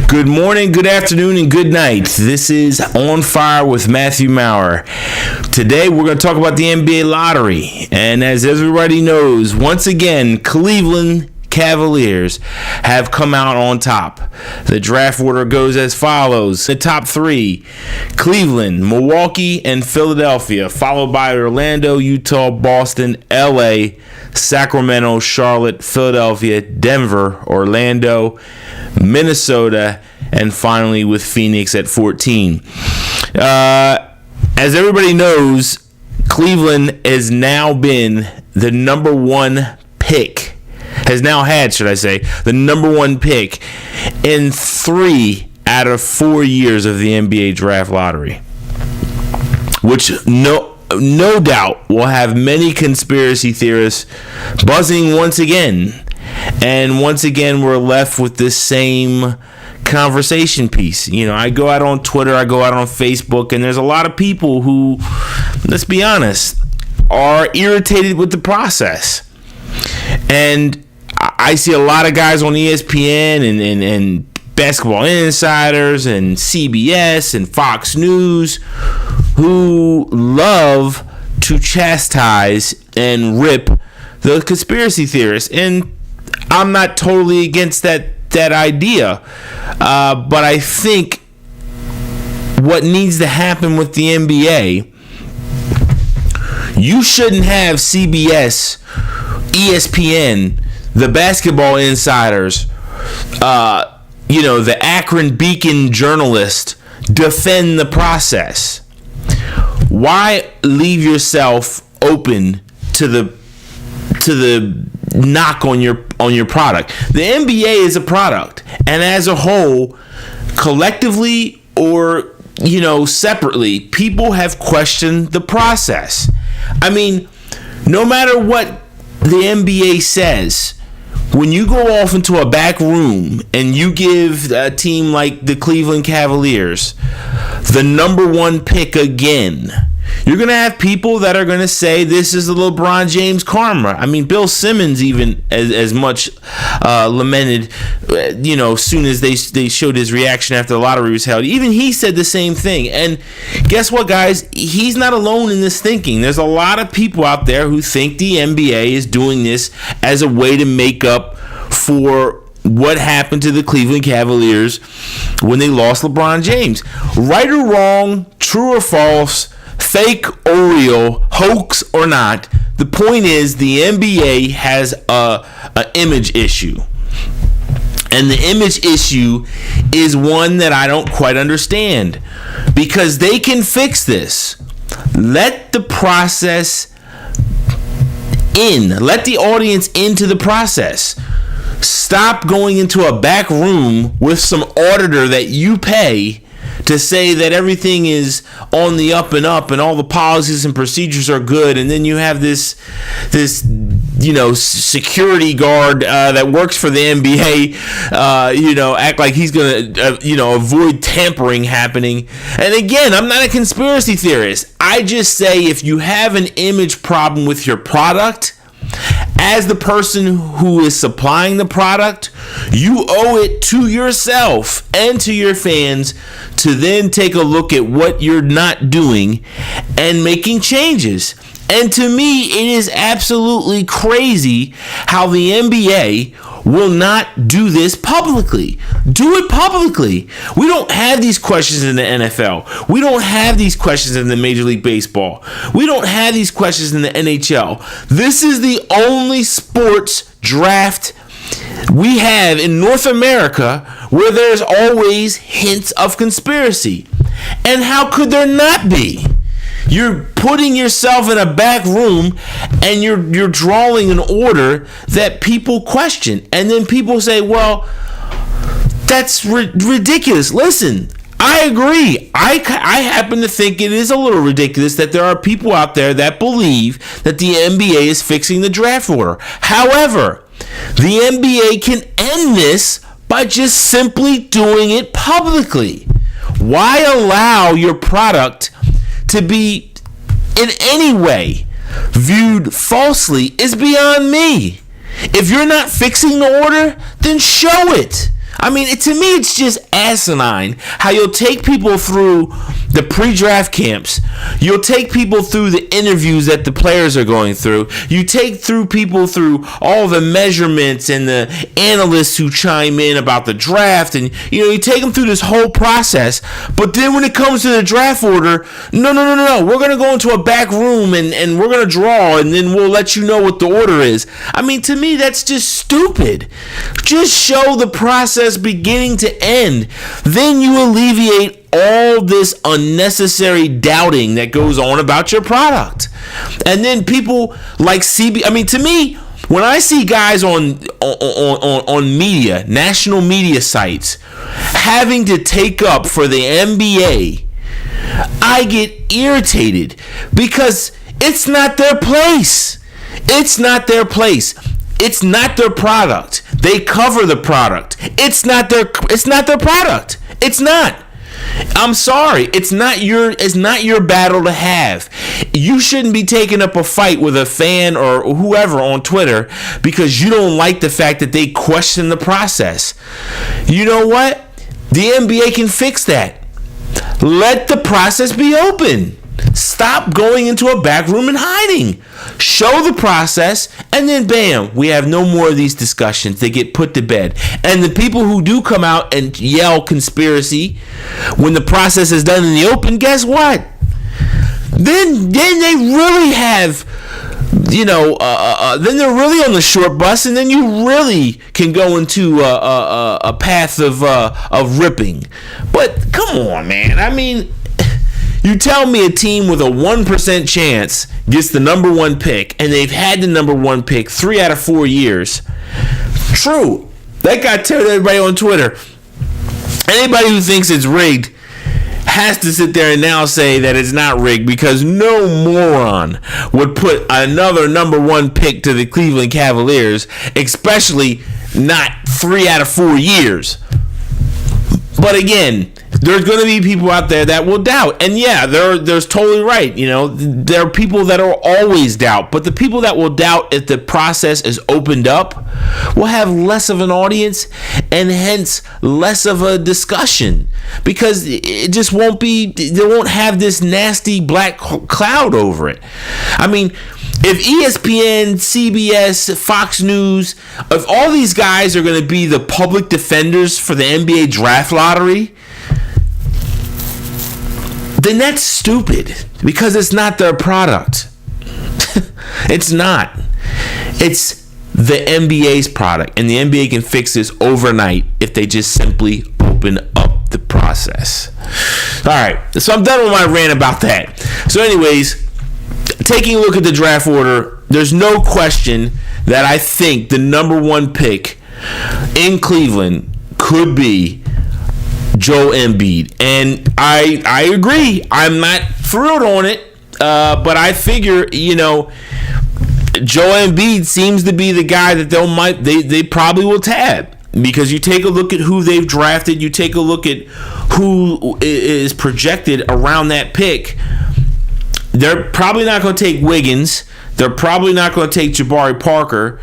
Good morning, good afternoon, and good night. This is On Fire with Matthew Maurer. Today we're going to talk about the NBA lottery. And as everybody knows, once again, Cleveland Cavaliers have come out on top. The draft order goes as follows. The top three: Cleveland, Milwaukee, and Philadelphia, followed by Orlando, Utah, Boston, LA, Sacramento, Charlotte, Philadelphia, Denver, Orlando, Minnesota, and finally with Phoenix at 14. As everybody knows, Cleveland has now been the number one pick. Has now had, should I say, the number one pick in 3 out of 4 years of the NBA draft lottery, which no doubt will have many conspiracy theorists buzzing once again. And once again, we're left with this same conversation piece. You know, I go out on Twitter, I go out on Facebook, and there's a lot of people who, let's be honest, are irritated with the process. And I see a lot of guys on ESPN and Basketball Insiders and CBS and Fox News who love to chastise and rip the conspiracy theorists. And I'm not totally against that idea. But I think what needs to happen with the NBA, you shouldn't have CBS, ESPN, the Basketball Insiders, the Akron Beacon journalist defend the process. Why leave yourself open to the knock on your product? The NBA is a product, and as a whole, collectively or separately, people have questioned the process. I mean, no matter what the NBA says, when you go off into a back room and you give a team like the Cleveland Cavaliers the number one pick again, you're going to have people that are going to say this is the LeBron James karma. I mean, Bill Simmons even as much lamented, as soon as they showed his reaction after the lottery was held. Even he said the same thing. And guess what, guys? He's not alone in this thinking. There's a lot of people out there who think the NBA is doing this as a way to make up for what happened to the Cleveland Cavaliers when they lost LeBron James. Right or wrong, true or false, fake or real, hoax or not, the point is the NBA has an image issue. And the image issue is one that I don't quite understand, because they can fix this. Let the process in. Let the audience into the process. Stop going into a back room with some auditor that you pay to say that everything is on the up and up and all the policies and procedures are good, and then you have this security guard that works for the NBA act like he's gonna avoid tampering happening. And again, I'm not a conspiracy theorist. I just say if you have an image problem with your product, as the person who is supplying the product, you owe it to yourself and to your fans to then take a look at what you're not doing and making changes. And to me, it is absolutely crazy how the NBA will not do this publicly. Do it publicly. We don't have these questions in the NFL. We don't have these questions in the Major League Baseball. We don't have these questions in the NHL. This is the only sports draft we have in North America where there's always hints of conspiracy. And how could there not be? You're putting yourself in a back room and you're drawing an order that people question. And then people say, well, that's ridiculous. Listen, I agree. I happen to think it is a little ridiculous that there are people out there that believe that the NBA is fixing the draft order. However, the NBA can end this by just simply doing it publicly. Why allow your product to be in any way viewed falsely is beyond me. If you're not fixing the order, then show it. I mean, to me, it's just asinine how you'll take people through the pre-draft camps. You'll take people through the interviews that the players are going through. You take people through all the measurements and the analysts who chime in about the draft. And, you take them through this whole process. But then when it comes to the draft order, no. We're going to go into a back room and we're going to draw, and then we'll let you know what the order is. I mean, to me, that's just stupid. Just show the process beginning to end. Then you alleviate all this unnecessary doubting that goes on about your product. And then people like I mean, to me, when I see guys on media, national media sites, having to take up for the NBA, I get irritated because it's not their place. It's not their place. It's not their product. They cover the product. It's not their product. It's not. I'm sorry. It's not your battle to have. You shouldn't be taking up a fight with a fan or whoever on Twitter because you don't like the fact that they question the process. You know what? The NBA can fix that. Let the process be open. Stop going into a back room and hiding. Show the process, and then bam, we have no more of these discussions. They get put to bed. And the people who do come out and yell conspiracy when the process is done in the open, guess what? Then they really have, then they're really on the short bus, and then you really can go into a path of ripping. But come on, man. I mean, you tell me a team with a 1% chance gets the number one pick, and they've had the number one pick 3 out of 4 years. True. That got told everybody on Twitter. Anybody who thinks it's rigged has to sit there and now say that it's not rigged, because no moron would put another number one pick to the Cleveland Cavaliers, especially not 3 out of 4 years. But again, there's going to be people out there that will doubt. And yeah, there's totally right. There are people that will always doubt. But the people that will doubt if the process is opened up will have less of an audience and hence less of a discussion, because it just won't be, they won't have this nasty black cloud over it. I mean, if ESPN, CBS, Fox News, if all these guys are going to be the public defenders for the NBA draft lottery, then that's stupid, because it's not their product. It's not. It's the NBA's product, and the NBA can fix this overnight if they just simply open up the process. All right, so I'm done with my rant about that. So anyways, taking a look at the draft order, there's no question that I think the number one pick in Cleveland could be Joel Embiid. And I agree. I'm not thrilled on it, but I figure, Joel Embiid seems to be the guy that they probably will tab, because you take a look at who they've drafted, you take a look at who is projected around that pick. They're probably not going to take Wiggins. They're probably not going to take Jabari Parker.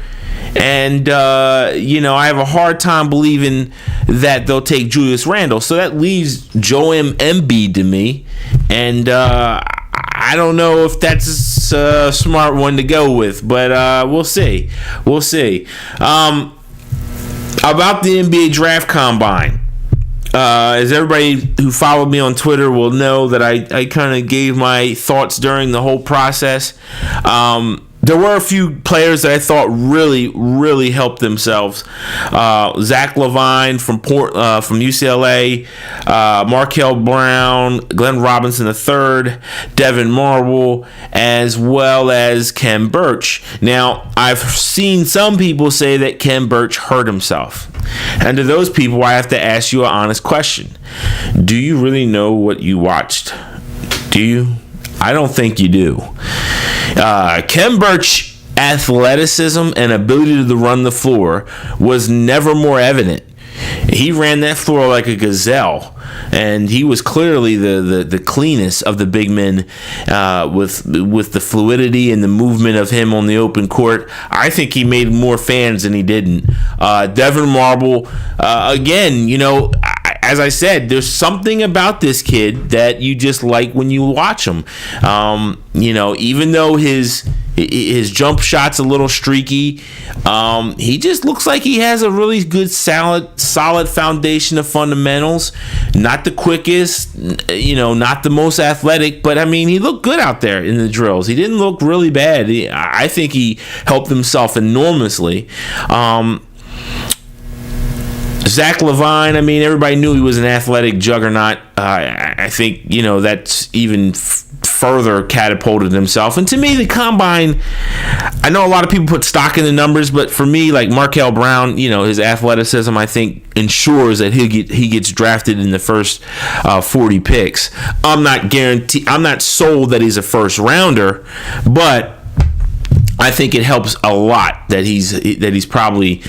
And, I have a hard time believing that they'll take Julius Randle. So that leaves Joel Embiid to me. And I don't know if that's a smart one to go with. But we'll see. We'll see. About the NBA Draft Combine. As everybody who followed me on Twitter will know, that I kind of gave my thoughts during the whole process. There were a few players that I thought really, really helped themselves. Zach LaVine from UCLA, Markel Brown, Glenn Robinson III, Devin Marble, as well as Kem Birch. Now, I've seen some people say that Kem Birch hurt himself. And to those people, I have to ask you an honest question. Do you really know what you watched? Do you? I don't think you do. Kem Birch's athleticism and ability to run the floor was never more evident he ran that floor like a gazelle, and he was clearly the cleanest of the big men, with the fluidity and the movement of him on the open court. I think he made more fans than he didn't. Devin Marble, again, as I said, there's something about this kid that you just like when you watch him. Even though his jump shot's a little streaky, he just looks like he has a really good, solid foundation of fundamentals. Not the quickest, not the most athletic, but I mean, he looked good out there in the drills. He didn't look really bad. I think he helped himself enormously. Zach LaVine, I mean, everybody knew he was an athletic juggernaut. I think, that's even further catapulted himself. And to me, the combine, I know a lot of people put stock in the numbers, but for me, like Markel Brown, his athleticism, I think, ensures that he gets drafted in the first 40 picks. I'm not sold that he's a first rounder, but I think it helps a lot that he's probably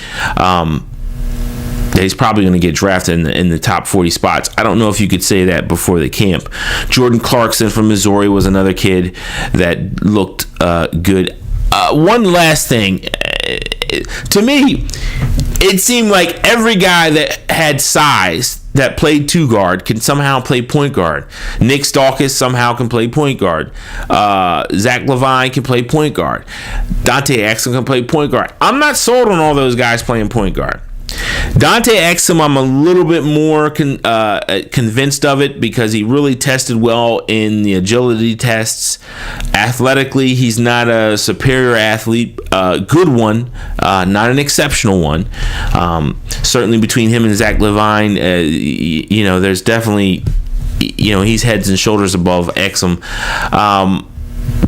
going to get drafted in the top 40 spots. I don't know if you could say that before the camp. Jordan Clarkson from Missouri was another kid that looked good. One last thing. To me, it seemed like every guy that had size that played two guard can somehow play point guard. Nick Stalkus somehow can play point guard. Zach LaVine can play point guard. Dante Exum can play point guard. I'm not sold on all those guys playing point guard. Dante Exum, I'm a little bit more convinced of it because he really tested well in the agility tests. Athletically, he's not a superior athlete, good one, not an exceptional one. Certainly between him and Zach LaVine, there's definitely, he's heads and shoulders above Exum.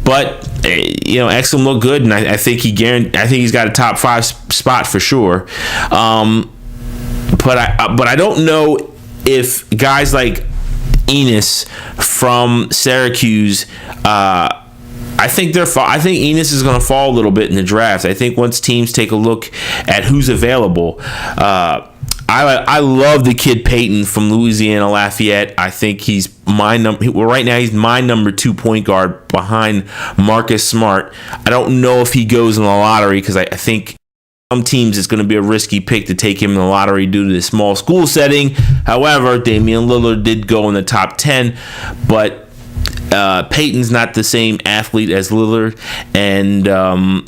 But Exum looked good, and I think he's got a top 5 spot for sure. But I don't know if guys like Enes from Syracuse. I think Enes is going to fall a little bit in the draft. I think once teams take a look at who's available. I love the kid Peyton from Louisiana Lafayette. I think he's my number. Right now, he's my number 2 point guard behind Marcus Smart. I don't know if he goes in the lottery because I think some teams it's going to be a risky pick to take him in the lottery due to the small school setting. However, Damian Lillard did go in the top 10, but Peyton's not the same athlete as Lillard, and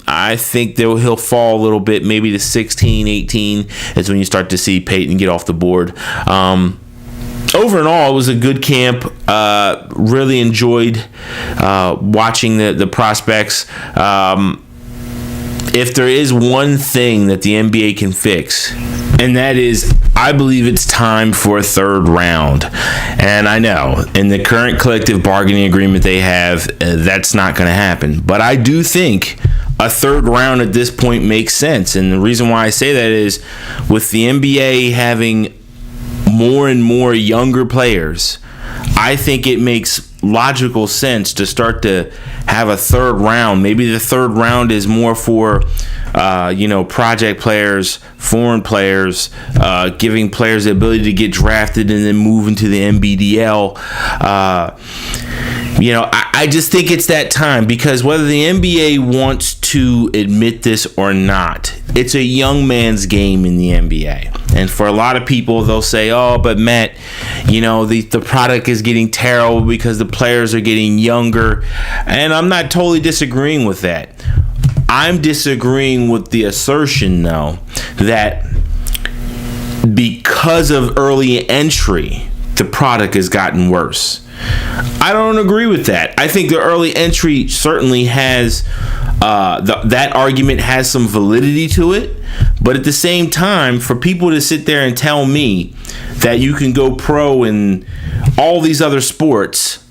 I think he'll fall a little bit. Maybe to 16, 18 is when you start to see Peyton get off the board. Over and all, it was a good camp. Really enjoyed watching the prospects. If there is one thing that the NBA can fix, and that is, I believe it's time for a third round. And I know, in the current collective bargaining agreement they have, that's not going to happen. But I do think a third round at this point makes sense. And the reason why I say that is, with the NBA having more and more younger players, I think it makes logical sense to start to have a third round. Maybe the third round is more for project players, foreign players, giving players the ability to get drafted and then move into the NBDL. I just think it's that time, because whether the NBA wants to admit this or not, it's a young man's game in the NBA. And for a lot of people, they'll say, oh, but Matt, the product is getting terrible because the players are getting younger. And I'm not totally disagreeing with that. I'm disagreeing with the assertion, though, that because of early entry, the product has gotten worse. I don't agree with that. I think the early entry certainly has that argument has some validity to it, but at the same time, for people to sit there and tell me that you can go pro in all these other sports,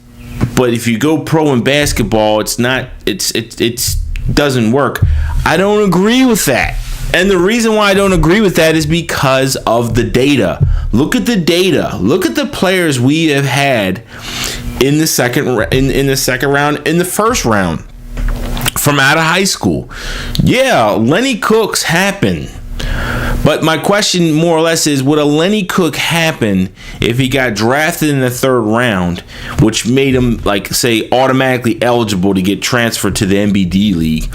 but if you go pro in basketball, it's doesn't work. I don't agree with that. And the reason why I don't agree with that is because of the data. Look at the data. Look at the players we have had in the second round, in the first round from out of high school. Yeah, Lenny Cooks happened. But my question more or less is, would a Lenny Cook happen if he got drafted in the third round, which made him, like, say, automatically eligible to get transferred to the NBD League,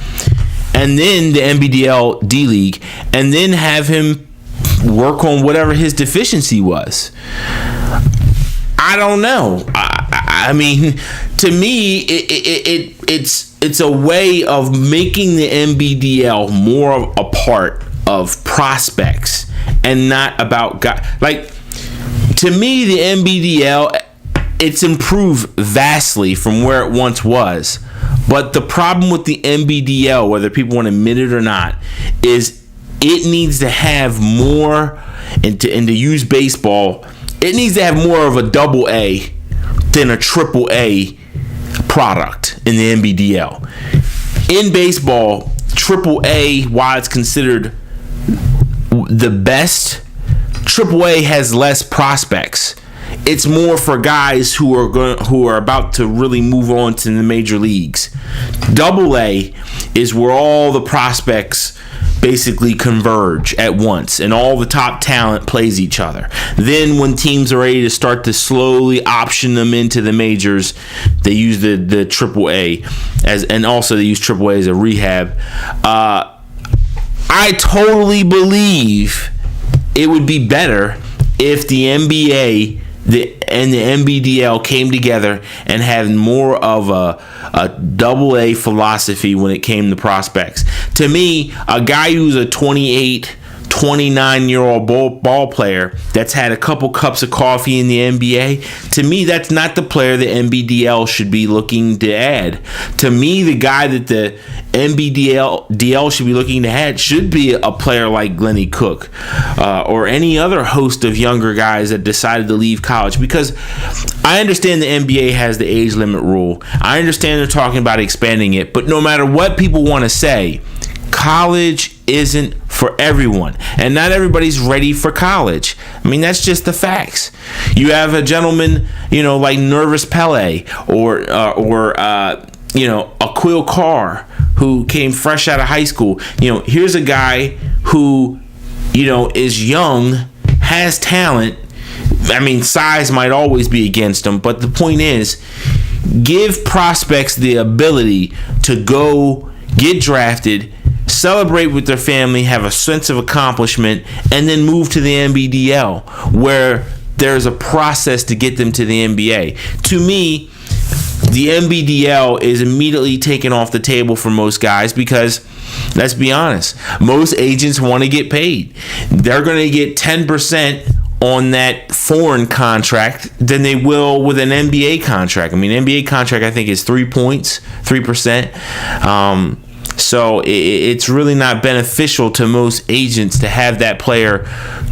and then the NBDL D League, and then have him work on whatever his deficiency was? I don't know. I mean, to me, it's a way of making the NBDL more of a part of prospects and not about guys. Like, to me, the NBDL, it's improved vastly from where it once was. But the problem with the NBDL, whether people want to admit it or not, is it needs to have more, and to use baseball, it needs to have more of a double A than a triple A product in the NBDL. In baseball, triple A, while it's considered the best, triple A has less prospects. It's more for guys who are about to really move on to the major leagues. Double A is where all the prospects basically converge at once and all the top talent plays each other. Then when teams are ready to start to slowly option them into the majors, they use the triple A as, and also they use triple A as a rehab. I totally believe it would be better if the NBA and the NBDL came together and had more of a double A philosophy when it came to prospects. To me, a guy who's a 28, 29-year-old ball player that's had a couple cups of coffee in the NBA, to me, that's not the player the NBDL should be looking to add. To me, the guy that the NBDL should be looking to add should be a player like Lenny Cook or any other host of younger guys that decided to leave college. Because I understand the NBA has the age limit rule. I understand they're talking about expanding it. But no matter what people want to say, college isn't for everyone, and not everybody's ready for college. I mean, that's just the facts. You have a gentleman, like Nervous Pele or Aquil Carr, who came fresh out of high school. Here's a guy who, is young, has talent. I mean, size might always be against him, but the point is, give prospects the ability to go get drafted, celebrate with their family, have a sense of accomplishment, and then move to the NBDL, where there's a process to get them to the NBA. To me, the NBDL is immediately taken off the table for most guys because, let's be honest, most agents want to get paid. They're going to get 10% on that foreign contract than they will with an NBA contract. I mean, NBA contract, I think, is 3%. So it's really not beneficial to most agents to have that player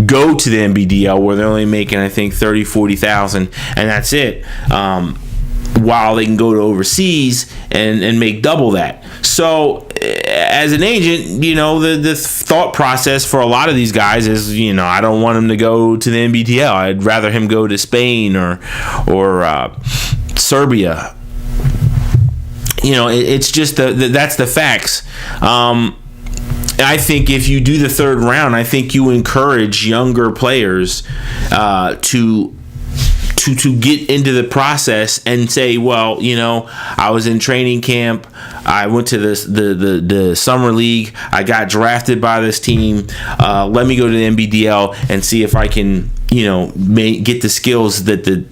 go to the NBDL where they're only making, I think, 30, 40,000, and that's it. While they can go to overseas and make double that. So as an agent, the thought process for a lot of these guys is, I don't want him to go to the NBDL. I'd rather him go to Spain or Serbia. It's just that's the facts. I think if you do the third round, I think you encourage younger players to get into the process and say, well, I was in training camp, I went to the summer league, I got drafted by this team, let me go to the NBDL and see if I can get the skills that the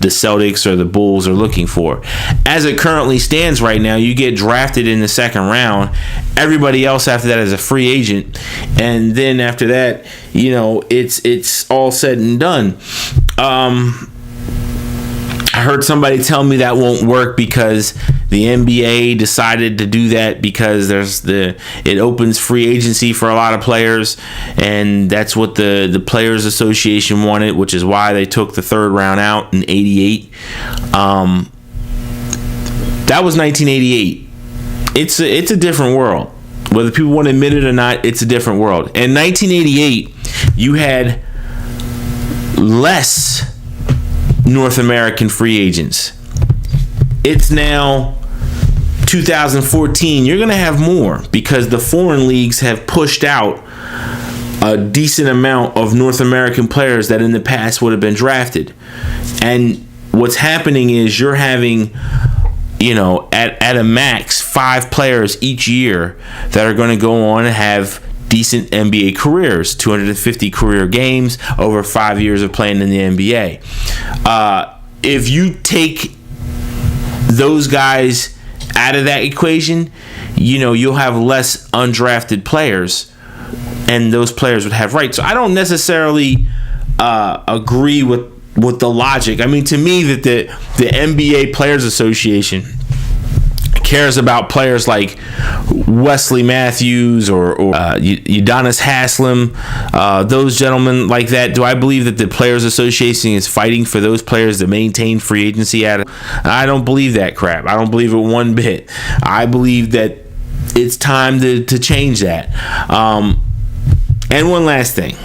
Celtics or the Bulls are looking for. As it currently stands right now, you get drafted in the second round. Everybody else after that is a free agent, and then after that, it's all said and done. I heard somebody tell me that won't work because the NBA decided to do that because it opens free agency for a lot of players, and that's what the Players Association wanted, which is why they took the third round out in '88. That was 1988. It's a different world. Whether people want to admit it or not, it's a different world. In 1988, you had less North American free agents. It's now 2014. You're going to have more because the foreign leagues have pushed out a decent amount of North American players that in the past would have been drafted. And what's happening is you're having, at a max 5 players each year that are going to go on and have decent NBA careers, 250 career games over 5 years of playing in the NBA. If you take those guys out of that equation, you'll have less undrafted players, and those players would have rights. So I don't necessarily agree with the logic. I mean, to me, that the NBA Players Association cares about players like Wesley Matthews or Udonis Haslem, those gentlemen like that. Do I believe that the Players Association is fighting for those players to maintain free agency? I don't believe that crap. I don't believe it one bit. I believe that it's time to change that. And one last thing,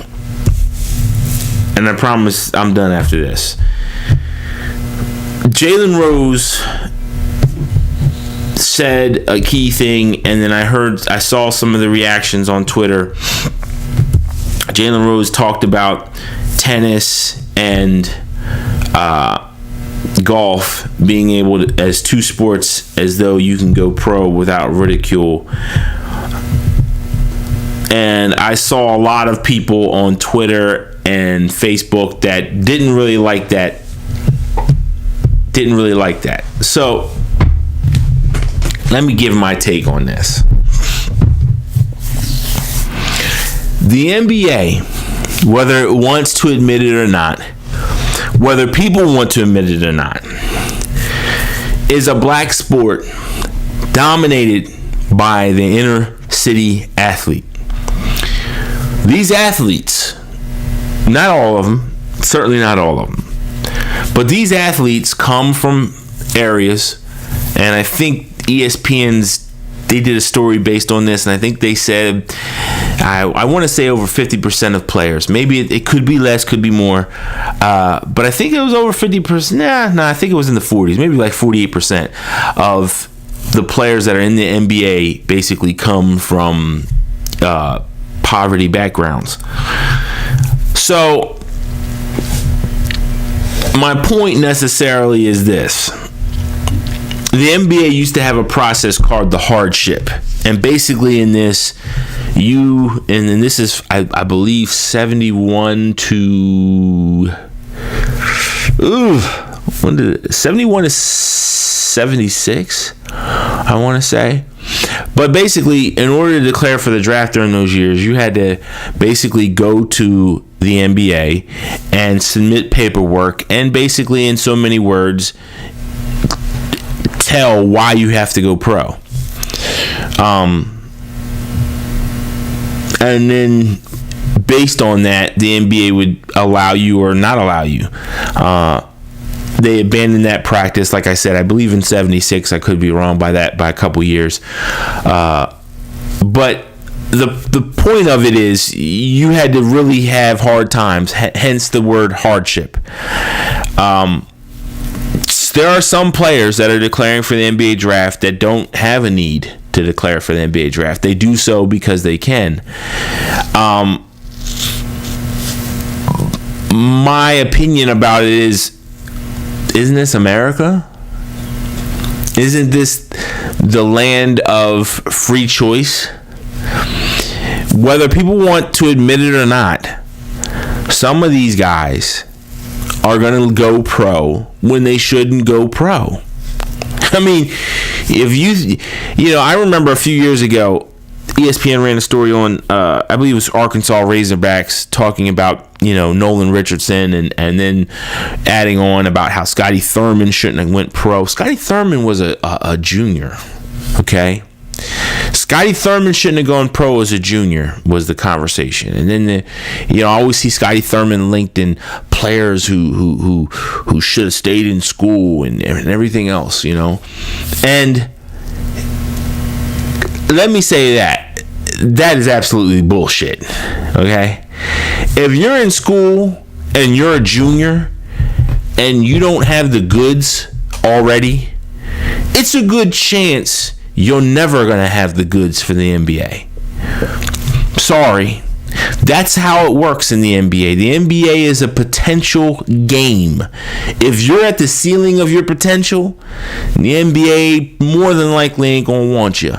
and I promise I'm done after this. Jalen Rose said a key thing, and then I saw some of the reactions on Twitter. Jalen Rose talked about tennis and golf being able to, as 2 sports, as though you can go pro without ridicule. And I saw a lot of people on Twitter and Facebook that didn't really like that. So let me give my take on this. The NBA, whether it wants to admit it or not, whether people want to admit it or not, is a black sport dominated by the inner city athlete. These athletes, not all of them, certainly not all of them, but these athletes come from areas, and I think they did a story based on this, and I think they said, I want to say over 50% of players. Maybe it could be less, could be more, but I think it was over 50%. Nah, I think it was in the 40s, maybe like 48% of the players that are in the NBA basically come from poverty backgrounds. So my point necessarily is this. The NBA used to have a process called the hardship. And basically in this, this is, I believe, 71 to... 71 to 76, I want to say. But basically, in order to declare for the draft during those years, you had to basically go to the NBA and submit paperwork, and basically, in so many words, tell why you have to go pro. And then based on that, the NBA would allow you or not allow you. They abandoned that practice, like I said, I believe in 76. I could be wrong by a couple years. But the point of it is you had to really have hard times, hence the word hardship. There are some players that are declaring for the NBA draft that don't have a need to declare for the NBA draft. They do so because they can. My opinion about it is, isn't this America? Isn't this the land of free choice? Whether people want to admit it or not, some of these guys are going to go pro when they shouldn't go pro. I mean, I remember a few years ago, ESPN ran a story on, I believe it was Arkansas Razorbacks, talking about, Nolan Richardson, and then adding on about how Scotty Thurman shouldn't have went pro. Scotty Thurman was a junior, okay? Scotty Thurman shouldn't have gone pro as a junior, was the conversation. And then I always see Scotty Thurman linked in players who should have stayed in school and everything else, And let me say that is absolutely bullshit. Okay? If you're in school and you're a junior and you don't have the goods already, it's a good chance you're never going to have the goods for the NBA. Sorry. That's how it works in the NBA. The NBA is a potential game. If you're at the ceiling of your potential, the NBA more than likely ain't going to want you.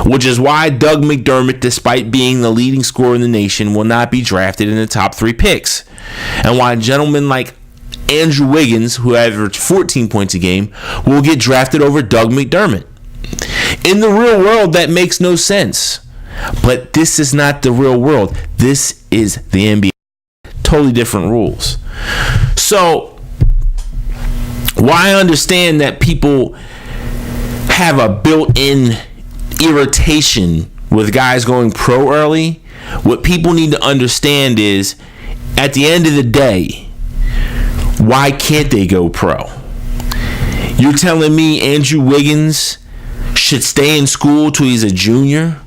Which is why Doug McDermott, despite being the leading scorer in the nation, will not be drafted in the top 3 picks. And why gentlemen like Andrew Wiggins, who averaged 14 points a game, will get drafted over Doug McDermott. In the real world, that makes no sense. But this is not the real world. This is the NBA. Totally different rules. So, while I understand that people have a built-in irritation with guys going pro early, what people need to understand is, at the end of the day, why can't they go pro? You're telling me Andrew Wiggins should stay in school till he's a junior?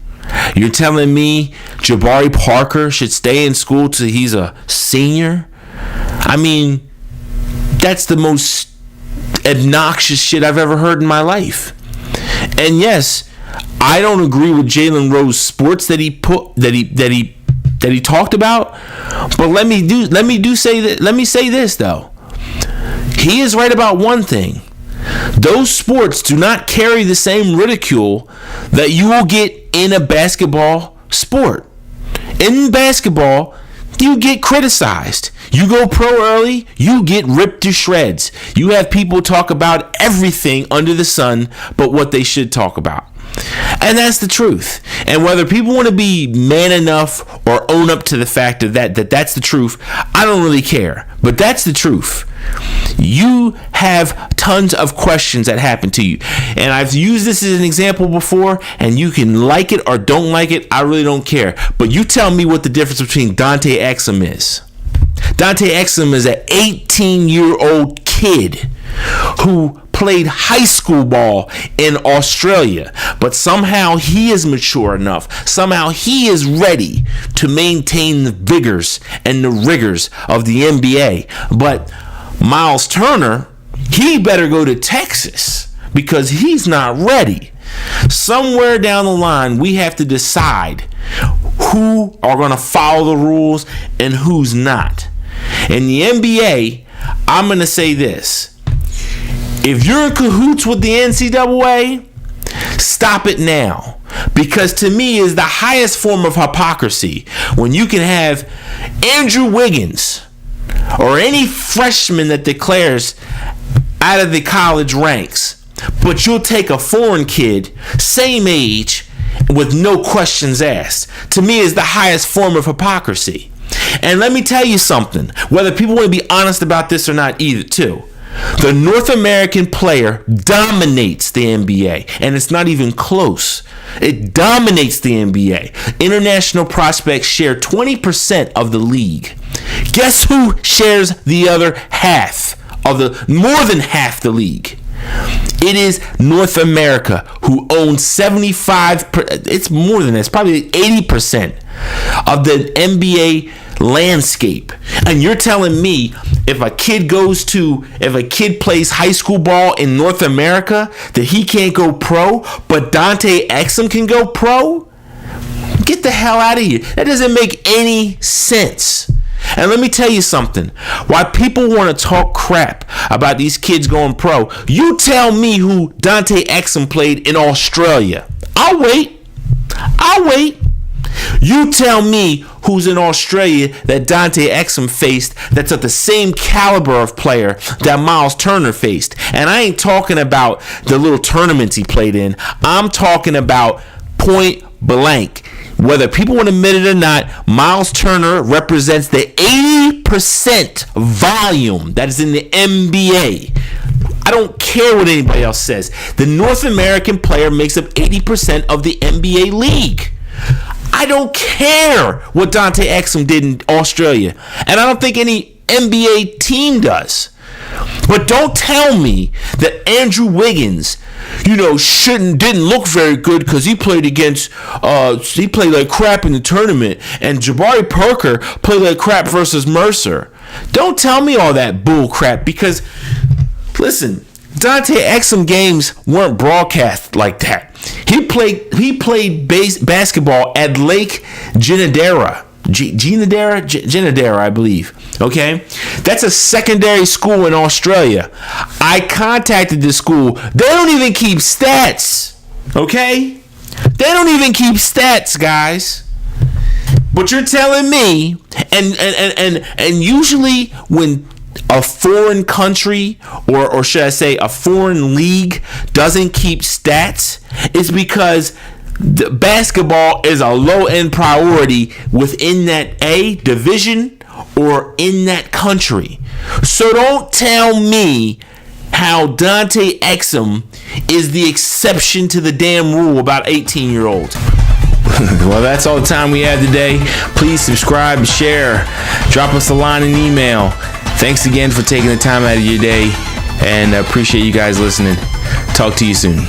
You're telling me Jabari Parker should stay in school till he's a senior? I mean, that's the most obnoxious shit I've ever heard in my life. And yes, I don't agree with Jalen Rose sports that he talked about. But let me say this though. He is right about one thing. Those sports do not carry the same ridicule that you will get in a basketball sport. In basketball, you get criticized. You go pro early, you get ripped to shreds. You have people talk about everything under the sun but what they should talk about. And that's the truth. And whether people want to be man enough or own up to the fact of that's the truth, I don't really care. But that's the truth. You have tons of questions that happen to you. And I've used this as an example before, and you can like it or don't like it. I really don't care. But you tell me what the difference between Dante Exum is. Dante Exum is an 18-year-old kid who played high school ball in Australia, but somehow he is mature enough. Somehow he is ready to maintain the vigors and the rigors of the NBA. But Miles Turner, he better go to Texas because he's not ready. Somewhere down the line, we have to decide who are going to follow the rules and who's not. In the NBA, I'm going to say this. If you're in cahoots with the NCAA, stop it now. Because to me is the highest form of hypocrisy when you can have Andrew Wiggins or any freshman that declares out of the college ranks, but you'll take a foreign kid, same age, with no questions asked. To me is the highest form of hypocrisy. And let me tell you something, whether people want to be honest about this or not either too. The North American player dominates the NBA, and it's not even close. It dominates the NBA. International prospects share 20% of the league. Guess who shares the other half of more than half the league? It is North America, who owns 75%. It's more than this, probably 80% of the NBA landscape. And you're telling me if a kid plays high school ball in North America that he can't go pro, but Dante Exum can go pro? Get the hell out of here. That doesn't make any sense. And let me tell you something. Why people want to talk crap about these kids going pro, you tell me who Dante Exum played in Australia. I'll wait. You tell me who's in Australia that Dante Exum faced that's at the same caliber of player that Miles Turner faced. And I ain't talking about the little tournaments he played in. I'm talking about point blank. Whether people want to admit it or not, Miles Turner represents the 80% volume that is in the NBA. I don't care what anybody else says. The North American player makes up 80% of the NBA league. I don't care what Dante Exum did in Australia. And I don't think any NBA team does. But don't tell me that Andrew Wiggins, didn't look very good because he played like crap in the tournament, and Jabari Parker played like crap versus Mercer. Don't tell me all that bull crap, because listen, Dante Exum games weren't broadcast like that. He played basketball at Lake Genedera. Ginadera, I believe. Okay, that's a secondary school in Australia. I contacted this school. They don't even keep stats. Okay, they don't even keep stats, guys. But you're telling me, and usually when a foreign country, or should I say a foreign league, doesn't keep stats, it's because the basketball is a low-end priority within that division or in that country. So don't tell me how Dante Exum is the exception to the damn rule about 18-year-olds. Well, that's all the time we have today. Please subscribe and share. Drop us a line and email. Thanks again for taking the time out of your day, and I appreciate you guys listening. Talk to you soon.